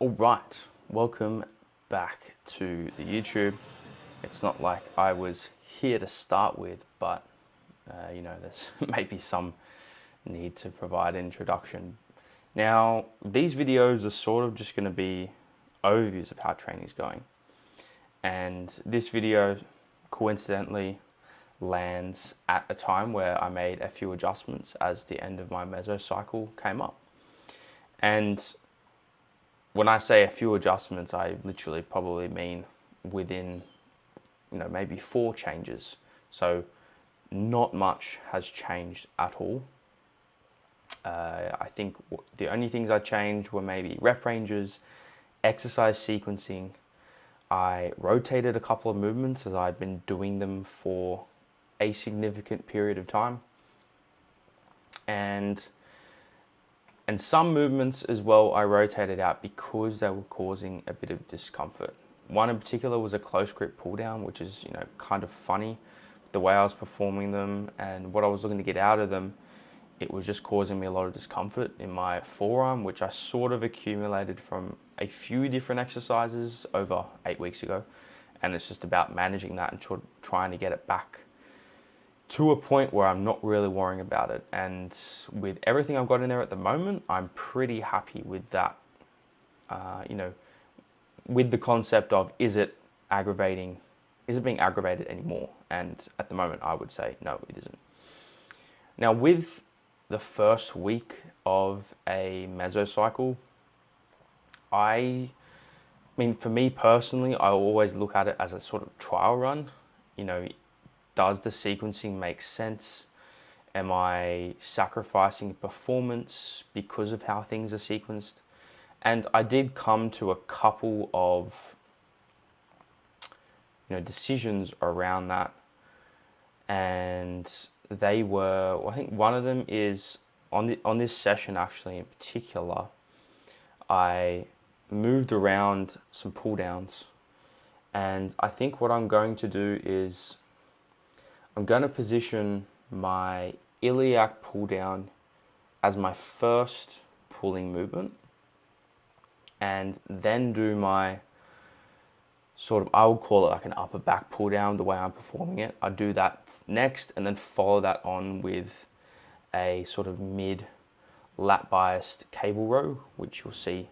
All right, welcome back to the YouTube. It's not like I was here to start with, but there's maybe some need to provide an introduction. Now, these videos are sort of just going to be overviews of how training is going. And this video coincidentally lands at a time where I made a few adjustments as the end of my mesocycle came up. And when I say a few adjustments, I literally probably mean within, maybe 4 changes. So not much has changed at all. I think the only things I changed were maybe rep ranges, exercise sequencing. I rotated a couple of movements as I'd been doing them for a significant period of time. And some movements as well I rotated out because they were causing a bit of discomfort. One in particular was a close grip pull down, which is kind of funny. The way I was performing them and what I was looking to get out of them, it was just causing me a lot of discomfort in my forearm, which I sort of accumulated from a few different exercises over 8 weeks ago. And it's just about managing that and trying to get it back to a point where I'm not really worrying about it. And with everything I've got in there at the moment, I'm pretty happy with that. With the concept of, is it being aggravated anymore? And at the moment, I would say, no, it isn't. Now, with the first week of a mesocycle, I mean, for me personally, I always look at it as a sort of trial run. Does the sequencing make sense? Am I sacrificing performance because of how things are sequenced? And I did come to a couple of decisions around that. And they were, well, I think one of them is on this session actually in particular, I moved around some pull downs. And I think what I'm going to do is I'm going to position my iliac pull down as my first pulling movement, and then do my sort of, I would call it like an upper back pull down the way I'm performing it. I do that next and then follow that on with a sort of mid lat biased cable row, which you'll see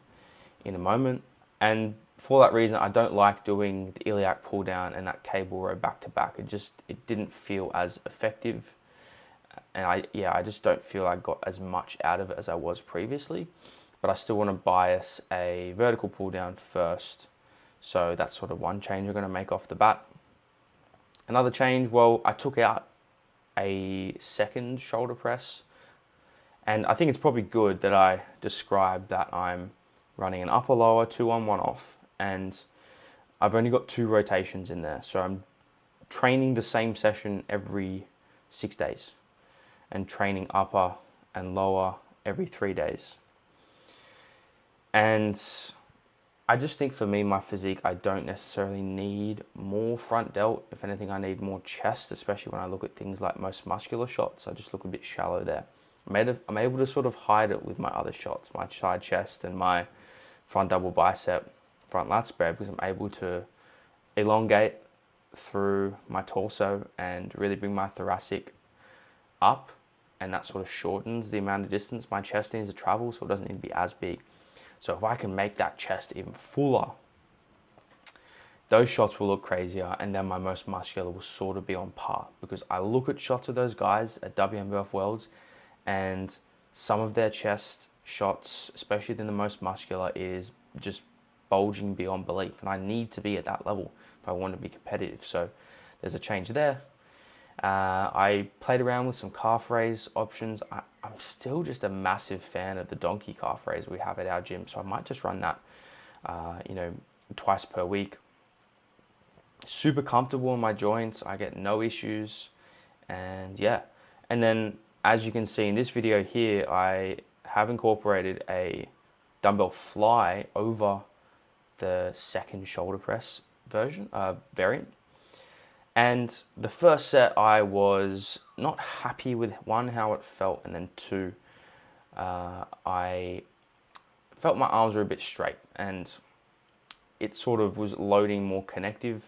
in a moment. And for that reason, I don't like doing the iliac pull down and that cable row back to back. It didn't feel as effective. And I just don't feel I got as much out of it as I was previously. But I still want to bias a vertical pull down first. So that's sort of one change I'm going to make off the bat. Another change, well, I took out a second shoulder press. And I think it's probably good that I describe that I'm running an upper lower 2 on 1 off. And I've only got 2 rotations in there. So I'm training the same session every 6 days and training upper and lower every 3 days. And I just think for me, my physique, I don't necessarily need more front delt. If anything, I need more chest, especially when I look at things like most muscular shots. I just look a bit shallow there. I'm able to sort of hide it with my other shots, my side chest and my front double bicep, front lat spread, because I'm able to elongate through my torso and really bring my thoracic up, and that sort of shortens the amount of distance my chest needs to travel, so it doesn't need to be as big. So if I can make that chest even fuller, those shots will look crazier, and then my most muscular will sort of be on par, because I look at shots of those guys at WMBF Worlds, and some of their chest shots, especially in the most muscular, is just bulging beyond belief, and I need to be at that level if I want to be competitive. So there's a change there. I played around with some calf raise options. I'm still just a massive fan of the donkey calf raise we have at our gym, so I might just run that twice per week. Super comfortable in my joints, I get no issues, and yeah. And then as you can see in this video here, I have incorporated a dumbbell fly over the second shoulder press variant. And the first set, I was not happy with, 1, how it felt, and then 2, I felt my arms were a bit straight, and it sort of was loading more connective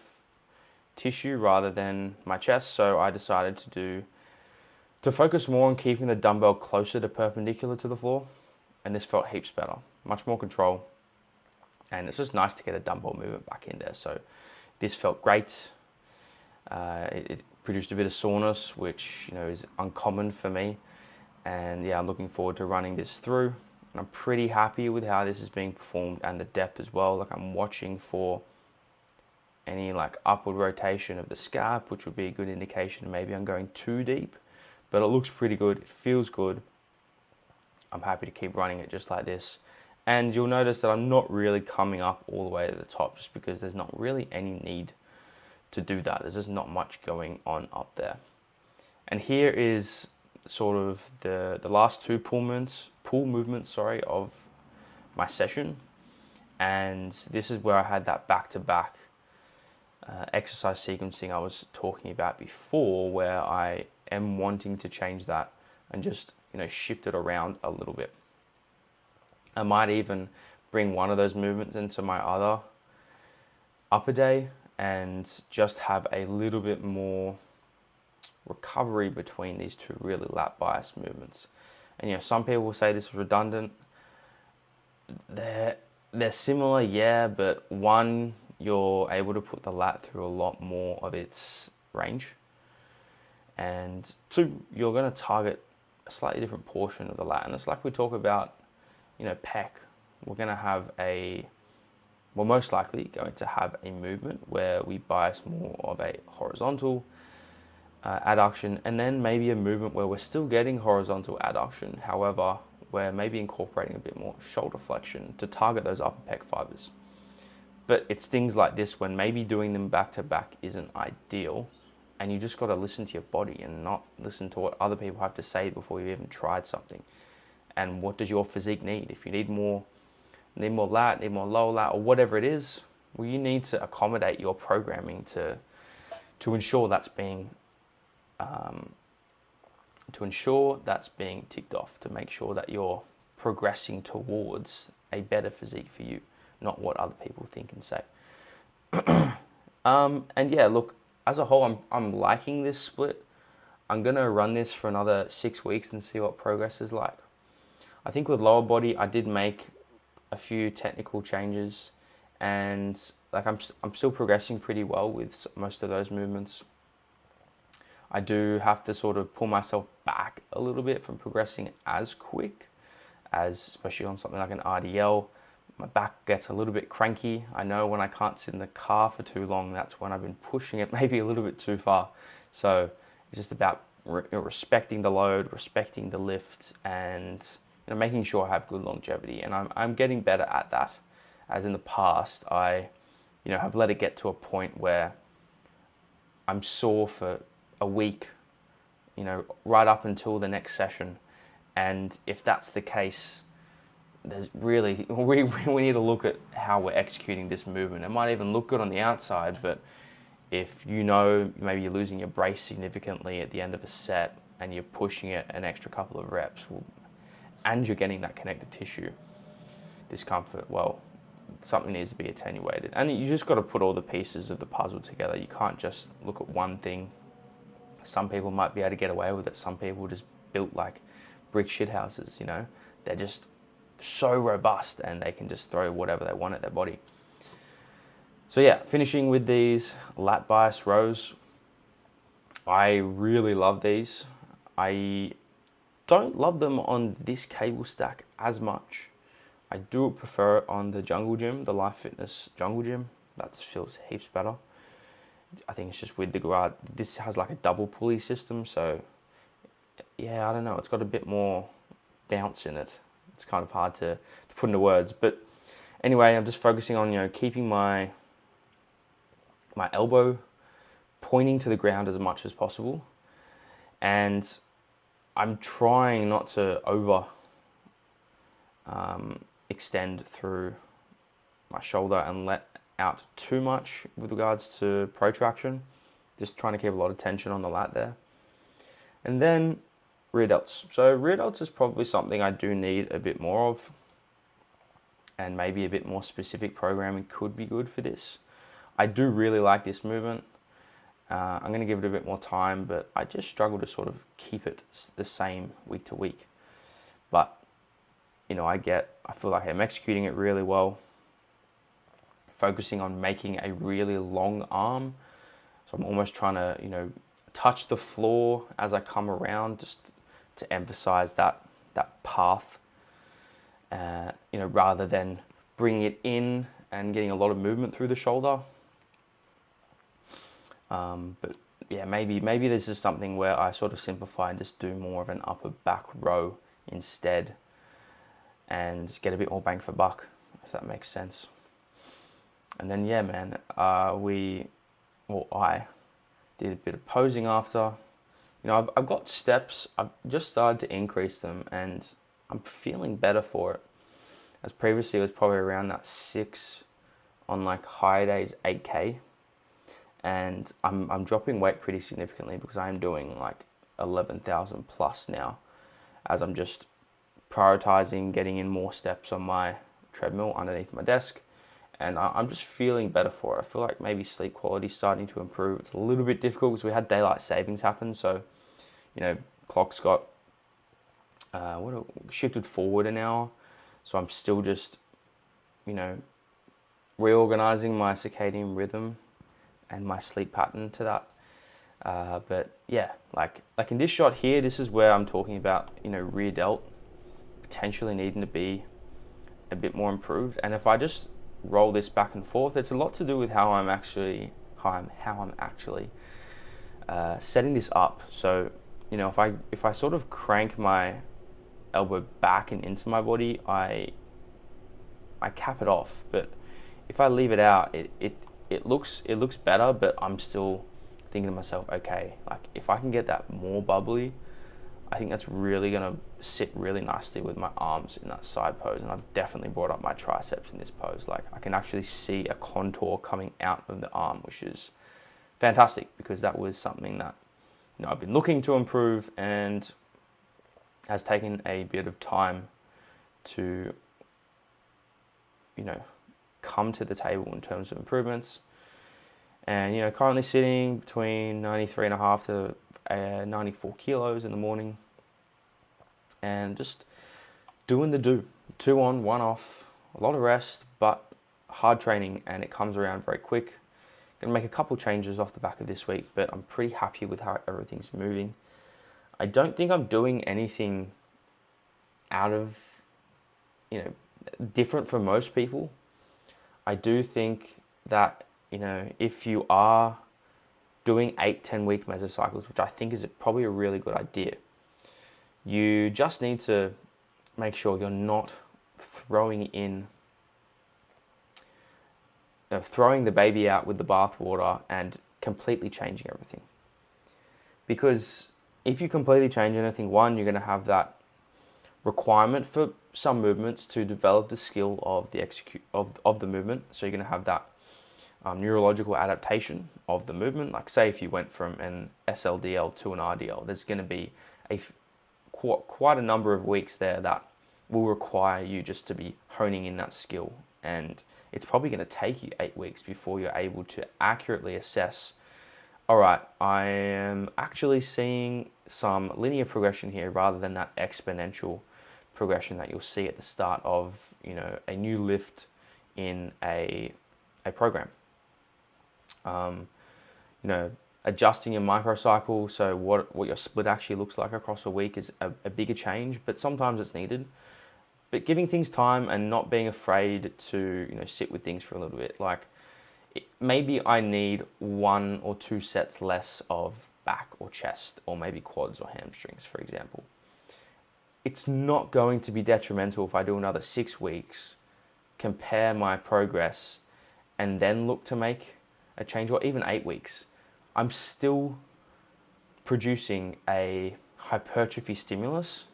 tissue rather than my chest. So I decided to focus more on keeping the dumbbell closer to perpendicular to the floor, and this felt heaps better, much more control, and it's just nice to get a dumbbell movement back in there. So this felt great. It produced a bit of soreness, which is uncommon for me, and yeah, I'm looking forward to running this through. And I'm pretty happy with how this is being performed and the depth as well. Like, I'm watching for any like upward rotation of the scap, which would be a good indication maybe I'm going too deep, but it looks pretty good. It feels good. I'm happy to keep running it just like this. And you'll notice that I'm not really coming up all the way to the top, just because there's not really any need to do that. There's just not much going on up there. And here is sort of the last two pull movements of my session. And this is where I had that back-to-back exercise sequencing I was talking about before, where I am wanting to change that and just shift it around a little bit. I might even bring one of those movements into my other upper day and just have a little bit more recovery between these two really lat bias movements. And some people will say this is redundant. They're similar, yeah, but one, you're able to put the lat through a lot more of its range, and two, you're going to target a slightly different portion of the lat. And it's like we talk about pec. We're going to have we're most likely going to have a movement where we bias more of a horizontal adduction, and then maybe a movement where we're still getting horizontal adduction, however we're maybe incorporating a bit more shoulder flexion to target those upper pec fibers. But it's things like this, when maybe doing them back to back isn't ideal, and you just got to listen to your body and not listen to what other people have to say before you've even tried something. And what does your physique need? If you need more lat, need more lower lat, or whatever it is, well, you need to accommodate your programming to ensure that's being ticked off, to make sure that you're progressing towards a better physique for you, not what other people think and say. And yeah, look, as a whole, I'm liking this split. I'm gonna run this for another 6 weeks and see what progress is like. I think with lower body, I did make a few technical changes, and like I'm still progressing pretty well with most of those movements. I do have to sort of pull myself back a little bit from progressing as quick, especially on something like an RDL. My back gets a little bit cranky. I know when I can't sit in the car for too long, that's when I've been pushing it maybe a little bit too far. So it's just about respecting the load, respecting the lift, and making sure I have good longevity. And I'm getting better at that. As in the past, I have let it get to a point where I'm sore for a week, right up until the next session. And if that's the case, there's really, we need to look at how we're executing this movement. It might even look good on the outside, but if maybe you're losing your brace significantly at the end of a set and you're pushing it an extra couple of reps, and you're getting that connective tissue discomfort, well, something needs to be attenuated. And you just got to put all the pieces of the puzzle together. You can't just look at one thing. Some people might be able to get away with it. Some people just built like brick shit houses, They're just so robust and they can just throw whatever they want at their body. So yeah, finishing with these lat bias rows. I really love these. I don't love them on this cable stack as much. I do prefer it on the Jungle Gym, the Life Fitness Jungle Gym. That just feels heaps better. I think it's just with the guard. This has like a double pulley system, so yeah, I don't know. It's got a bit more bounce in it. It's kind of hard to put into words, but anyway, I'm just focusing on keeping my elbow pointing to the ground as much as possible, and I'm trying not to over extend through my shoulder and let out too much with regards to protraction. Just trying to keep a lot of tension on the lat there. And then rear delts. So rear delts is probably something I do need a bit more of. and maybe a bit more specific programming could be good for this. I do really like this movement. I'm going to give it a bit more time, but I just struggle to sort of keep it the same week to week. But, you know, I feel like I'm executing it really well, focusing on making a really long arm. So I'm almost trying to, you know, touch the floor as I come around, just to emphasize that path, you know, rather than bringing it in and getting a lot of movement through the shoulder. But yeah, maybe this is something where I sort of simplify and just do more of an upper back row instead, and get a bit more bang for buck, if that makes sense. And then yeah, man, I did a bit of posing after. You know, I've got steps. I've just started to increase them, and I'm feeling better for it. As previously, it was probably around that 6 on like high days, 8K. And I'm dropping weight pretty significantly because I'm doing like 11,000 plus now, as I'm just prioritizing getting in more steps on my treadmill underneath my desk. And I'm just feeling better for it. I feel like maybe sleep quality is starting to improve. It's a little bit difficult because we had daylight savings happen. So, you know, clock's got shifted forward an hour. So I'm still just, you know, reorganizing my circadian rhythm and my sleep pattern to that. But yeah, like in this shot here, this is where I'm talking about, you know, rear delt potentially needing to be a bit more improved. And if I just roll this back and forth, it's a lot to do with how I'm actually setting this up. So, you know, if I sort of crank my elbow back and into my body, I cap it off. But if I leave it out, it looks better, but I'm still thinking to myself, okay, like if I can get that more bubbly, I think that's really gonna sit really nicely with my arms in that side pose. And I've definitely brought up my triceps in this pose. Like I can actually see a contour coming out of the arm, which is fantastic, because that was something that, you know, I've been looking to improve and has taken a bit of time to, you know, come to the table in terms of improvements. And, you know, currently sitting between 93.5 to 94 kilos in the morning, and just doing the 2 on, 1 off, a lot of rest, but hard training, and it comes around very quick. Gonna make a couple changes off the back of this week, but I'm pretty happy with how everything's moving. I don't think I'm doing anything out of, you know, different from most people. I do think that, you know, if you are doing 8-10 week mesocycles, which I think is probably a really good idea, you just need to make sure you're not throwing the baby out with the bathwater and completely changing everything. Because if you completely change anything, one, you're going to have that requirement for some movements to develop the skill of the movement. So you're going to have that neurological adaptation of the movement. Like say if you went from an SLDL to an RDL, there's going to be quite a number of weeks there that will require you just to be honing in that skill. And it's probably going to take you 8 weeks before you're able to accurately assess, all right, I am actually seeing some linear progression here rather than that exponential progression that you'll see at the start of, you know, a new lift in a program. You know, adjusting your microcycle, so what your split actually looks like across a week is a bigger change, but sometimes it's needed. But giving things time and not being afraid to, you know, sit with things for a little bit. Like maybe I need 1 or 2 sets less of back or chest, or maybe quads or hamstrings, for example. It's not going to be detrimental if I do another 6 weeks, compare my progress, and then look to make a change, or even 8 weeks. I'm still producing a hypertrophy stimulus.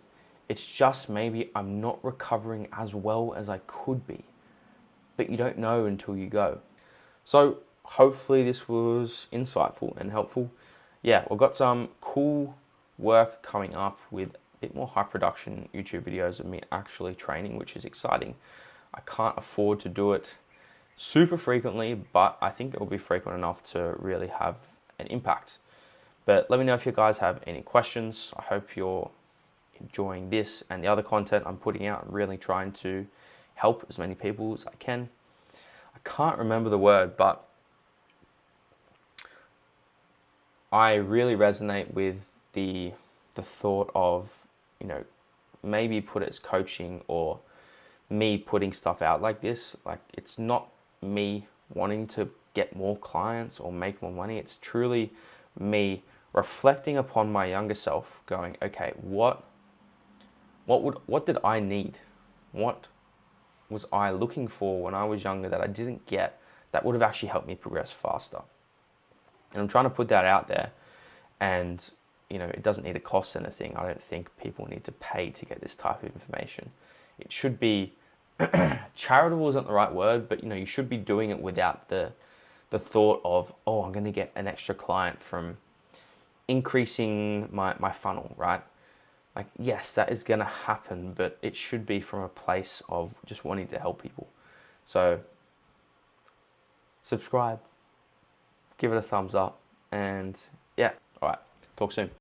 It's just maybe I'm not recovering as well as I could be, but you don't know until you go. So hopefully this was insightful and helpful. Yeah, we've got some cool work coming up with a bit more high production YouTube videos of me actually training, which is exciting. I can't afford to do it super frequently, but I think it will be frequent enough to really have an impact. But let me know if you guys have any questions. I hope you're enjoying this and the other content I'm putting out, really trying to help as many people as I can. I can't remember the word, but I really resonate with the thought of, maybe put it as coaching or me putting stuff out like this. Like, it's not me wanting to get more clients or make more money. It's truly me reflecting upon my younger self, going, okay, what did I need? What was I looking for when I was younger that I didn't get that would have actually helped me progress faster? And I'm trying to put that out there, and it doesn't need to cost anything. I don't think people need to pay to get this type of information. It should be charitable isn't the right word, but you should be doing it without the thought of, oh, I'm going to get an extra client from increasing my funnel, right? Like, yes, that is going to happen, but it should be from a place of just wanting to help people. So subscribe, give it a thumbs up, and yeah, all right, talk soon.